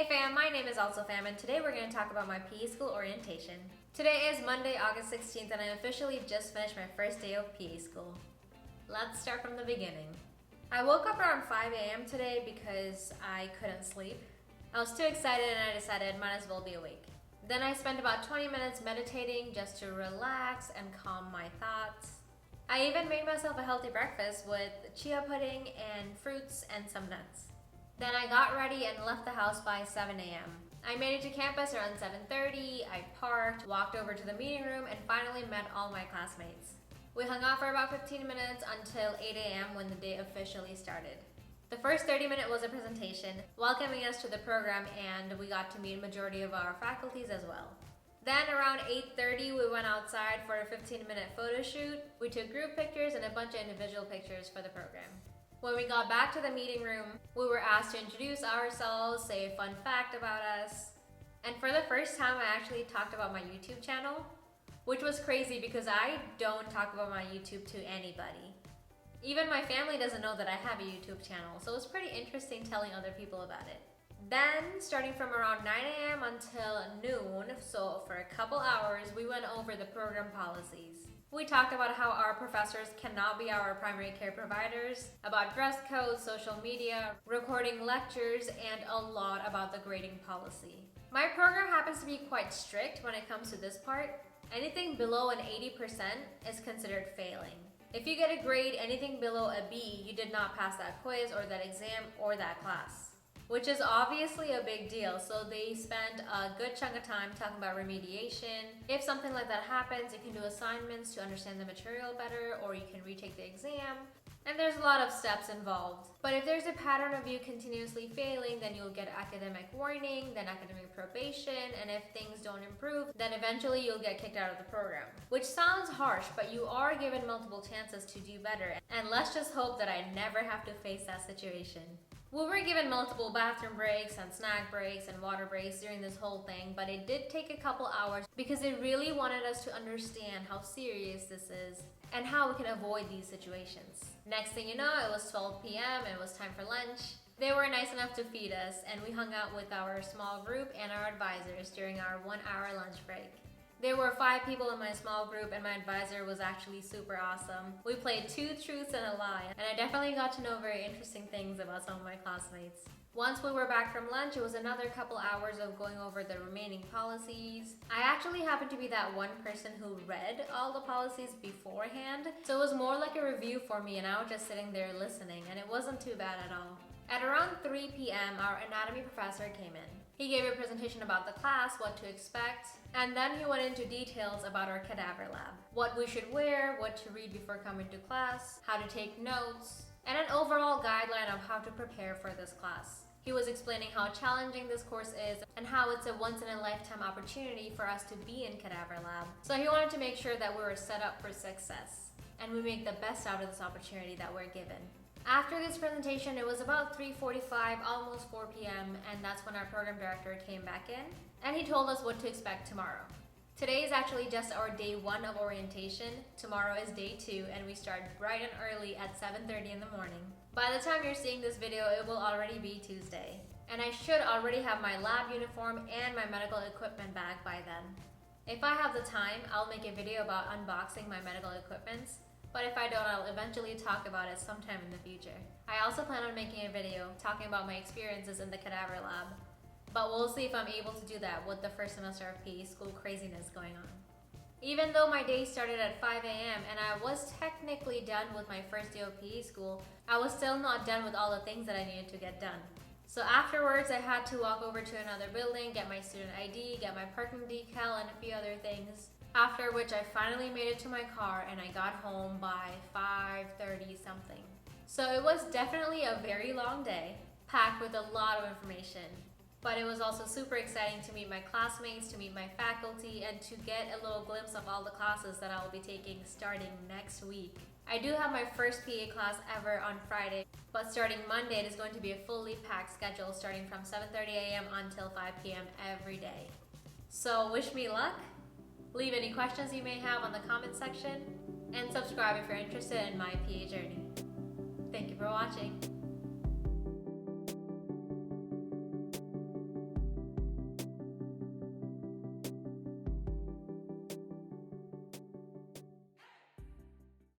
Hey fam, my name is also Fam, and today we're going to talk about my PE school orientation. Today is Monday, August 16th, and I officially just finished my first day of PE school. Let's start from the beginning. I woke up around 5 a.m. today because I couldn't sleep. I was too excited and I decided might as well be awake. Then I spent about 20 minutes meditating just to relax and calm my thoughts. I even made myself a healthy breakfast with chia pudding and fruits and some nuts. Then I got ready and left the house by 7 a.m. I made it to campus around 7:30, I parked, walked over to the meeting room, and finally met all my classmates. We hung out for about 15 minutes until 8 a.m. when the day officially started. The first 30-minute was a presentation, welcoming us to the program, and we got to meet a majority of our faculties as well. Then around 8:30, we went outside for a 15-minute photo shoot. We took group pictures and a bunch of individual pictures for the program. When we got back to the meeting room, we were asked to introduce ourselves, say a fun fact about us. And for the first time, I actually talked about my YouTube channel, which was crazy because I don't talk about my YouTube to anybody. Even my family doesn't know that I have a YouTube channel, so it's pretty interesting telling other people about it. Then, starting from around 9 a.m. until noon, so for a couple hours, we went over the program policies. We talked about how our professors cannot be our primary care providers, about dress codes, social media, recording lectures, and a lot about the grading policy. My program happens to be quite strict when it comes to this part. Anything below an 80% is considered failing. If you get a grade anything below a B, you did not pass that quiz or that exam or that class, which is obviously a big deal, so they spend a good chunk of time talking about remediation. If something like that happens, you can do assignments to understand the material better, or you can retake the exam, and there's a lot of steps involved. But if there's a pattern of you continuously failing, then you'll get academic warning, then academic probation, and if things don't improve, then eventually you'll get kicked out of the program. Which sounds harsh, but you are given multiple chances to do better, and let's just hope that I never have to face that situation. We were given multiple bathroom breaks and snack breaks and water breaks during this whole thing, but it did take a couple hours because they really wanted us to understand how serious this is and how we can avoid these situations. Next thing you know, it was 12 p.m. and it was time for lunch. They were nice enough to feed us, and we hung out with our small group and our advisors during our 1-hour lunch break. There were 5 people in my small group, and my advisor was actually super awesome. We played 2 truths and a lie, and I definitely got to know very interesting things about some of my classmates. Once we were back from lunch, it was another couple hours of going over the remaining policies. I actually happened to be that one person who read all the policies beforehand, so it was more like a review for me, and I was just sitting there listening, and it wasn't too bad at all. At around 3 p.m., our anatomy professor came in. He gave a presentation about the class, what to expect, and then he went into details about our Cadaver Lab. What we should wear, what to read before coming to class, how to take notes, and an overall guideline of how to prepare for this class. He was explaining how challenging this course is and how it's a once-in-a-lifetime opportunity for us to be in Cadaver Lab. So he wanted to make sure that we were set up for success, and we make the best out of this opportunity that we're given. After this presentation, it was about 3:45, almost 4 p.m., and that's when our program director came back in, and he told us what to expect tomorrow. Today is actually just our day 1 of orientation. Tomorrow is day 2, and we start bright and early at 7:30 in the morning. By the time you're seeing this video, it will already be Tuesday, and I should already have my lab uniform and my medical equipment bag by then. If I have the time, I'll make a video about unboxing my medical equipments, but if I don't, I'll eventually talk about it sometime in the future. I also plan on making a video talking about my experiences in the Cadaver Lab, but we'll see if I'm able to do that with the first semester of PE school craziness going on. Even though my day started at 5 a.m. and I was technically done with my first day of PE school, I was still not done with all the things that I needed to get done. So afterwards, I had to walk over to another building, get my student ID, get my parking decal, and a few other things. After which I finally made it to my car and I got home by 5:30 something. So it was definitely a very long day, packed with a lot of information. But it was also super exciting to meet my classmates, to meet my faculty, and to get a little glimpse of all the classes that I will be taking starting next week. I do have my first PA class ever on Friday, but starting Monday it is going to be a fully packed schedule starting from 7:30 a.m. until 5 p.m. every day. So wish me luck. Leave any questions you may have on the comment section, and subscribe if you're interested in my PA journey. Thank you for watching.